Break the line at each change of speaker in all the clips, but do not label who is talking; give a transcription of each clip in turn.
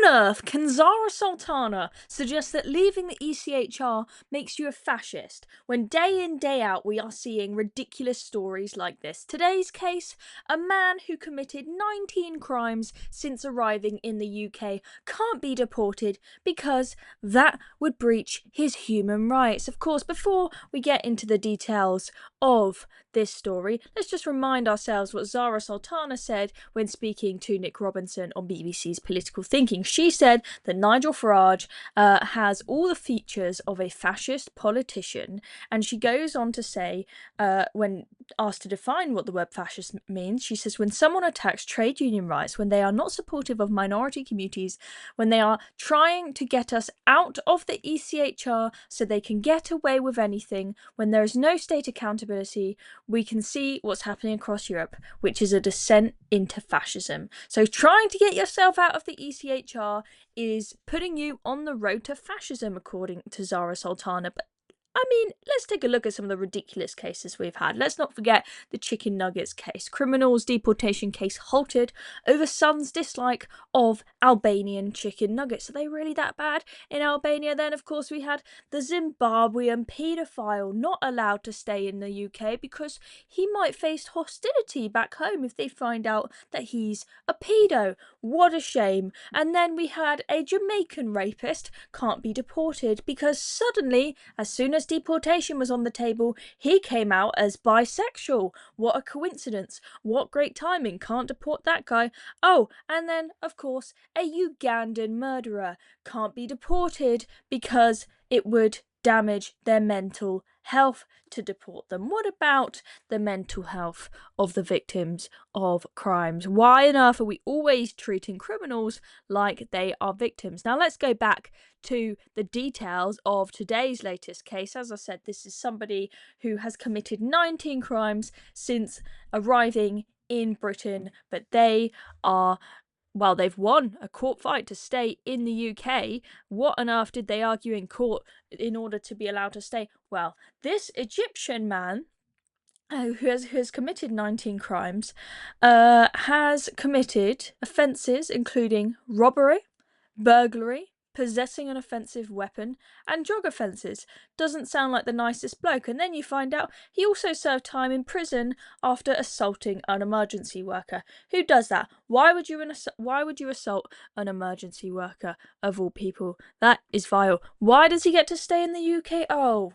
on earth can Zarah Sultana suggest that leaving the ECHR makes you a fascist when day in day out we are seeing ridiculous stories like this? Today's case, a man who committed 19 crimes since arriving in the UK can't be deported because that would breach his human rights. Of course, before we get into the details of this story, let's just remind ourselves what Zarah Sultana said when speaking to Nick Robinson on BBC's Political Thinking. She said that Nigel Farage has all the features of a fascist politician, and she goes on to say, when asked to define what the word fascist means, she says, when someone attacks trade union rights, when they are not supportive of minority communities, when they are trying to get us out of the ECHR so they can get away with anything, when there is no state accountability, we can see what's happening across Europe, which is a descent into fascism. So trying to get yourself out of the ECHR is putting you on the road to fascism, according to Zarah Sultana. But I mean, let's take a look at some of the ridiculous cases we've had. Let's not forget the chicken nuggets case. Criminals' deportation case halted over son's dislike of Albanian chicken nuggets. Are they really that bad in Albania? Then, of course, we had the Zimbabwean paedophile not allowed to stay in the UK because he might face hostility back home if they find out that he's a pedo. What a shame. And then we had a Jamaican rapist can't be deported because suddenly, as soon as deportation was on the table, he came out as bisexual. What a coincidence. What great timing. Can't deport that guy. Oh, and then, of course, a Ugandan murderer can't be deported because it would damage their mental health to deport them. What about the mental health of the victims of crimes? Why on earth are we always treating criminals like they are victims? Now let's go back to the details of today's latest case. As I said, this is somebody who has committed 19 crimes since arriving in Britain, but they are, well, they've won a court fight to stay in the UK. What on earth did they argue in court in order to be allowed to stay? Well, this Egyptian man who has committed 19 crimes has committed offences including robbery, burglary, possessing an offensive weapon, and drug offences. Doesn't sound like the nicest bloke. And then you find out he also served time in prison after assaulting an emergency worker. Who does that? Why would you assault an emergency worker, of all people? That is vile. Why does he get to stay in the UK? Oh,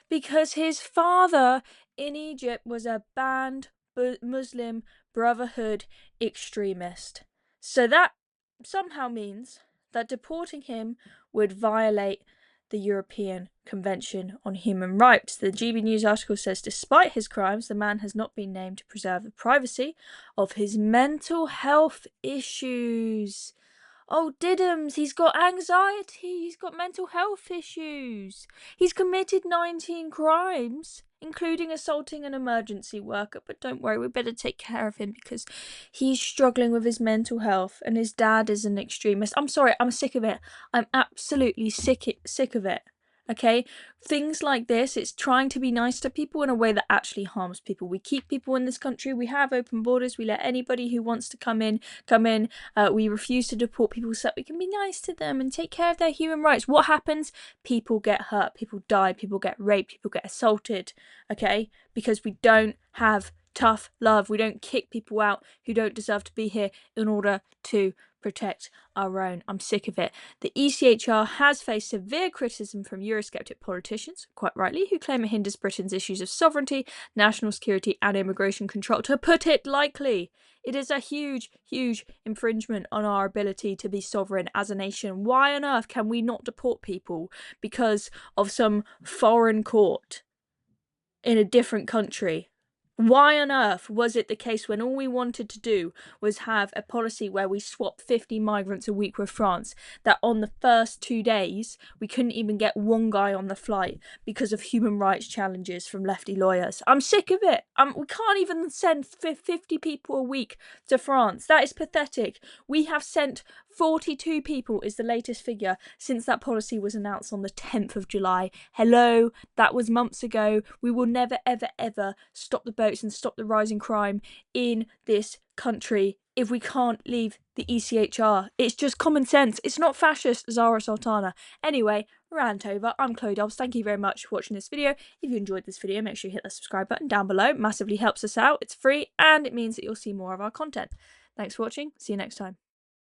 because his father in Egypt was a banned Muslim Brotherhood extremist. So that somehow means that deporting him would violate the European Convention on Human Rights. The GB News article says, despite his crimes, the man has not been named to preserve the privacy of his mental health issues. Oh, diddums, he's got anxiety, he's got mental health issues. He's committed 19 crimes, including assaulting an emergency worker. But don't worry, we better take care of him because he's struggling with his mental health and his dad is an extremist. I'm sorry, I'm sick of it. I'm absolutely sick of it. Okay, things like this, it's trying to be nice to people in a way that actually harms people. We keep people in this country, we have open borders, we let anybody who wants to come in. We refuse to deport people so that we can be nice to them and take care of their human rights. What happens? People get hurt, people die, people get raped, people get assaulted, okay? Because we don't have tough love. We don't kick people out who don't deserve to be here in order to protect our own. I'm sick of it. The ECHR has faced severe criticism from Eurosceptic politicians, quite rightly, who claim it hinders Britain's issues of sovereignty, national security and immigration control. To put it lightly, it is a huge, huge infringement on our ability to be sovereign as a nation. Why on earth can we not deport people because of some foreign court in a different country? Why on earth was it the case when all we wanted to do was have a policy where we swap 50 migrants a week with France, that on the first 2 days we couldn't even get one guy on the flight because of human rights challenges from lefty lawyers? I'm sick of it. We can't even send 50 people a week to France. That is pathetic. We have sent 42 people is the latest figure since that policy was announced on the 10th of July. Hello, that was months ago. We will never, ever, ever stop the boats and stop the rising crime in this country if we can't leave the ECHR. It's just common sense. It's not fascist, Zarah Sultana. Anyway, rant over. I'm Chloe Dobbs. Thank you very much for watching this video. If you enjoyed this video, make sure you hit the subscribe button down below. It massively helps us out. It's free and it means that you'll see more of our content. Thanks for watching. See you next time.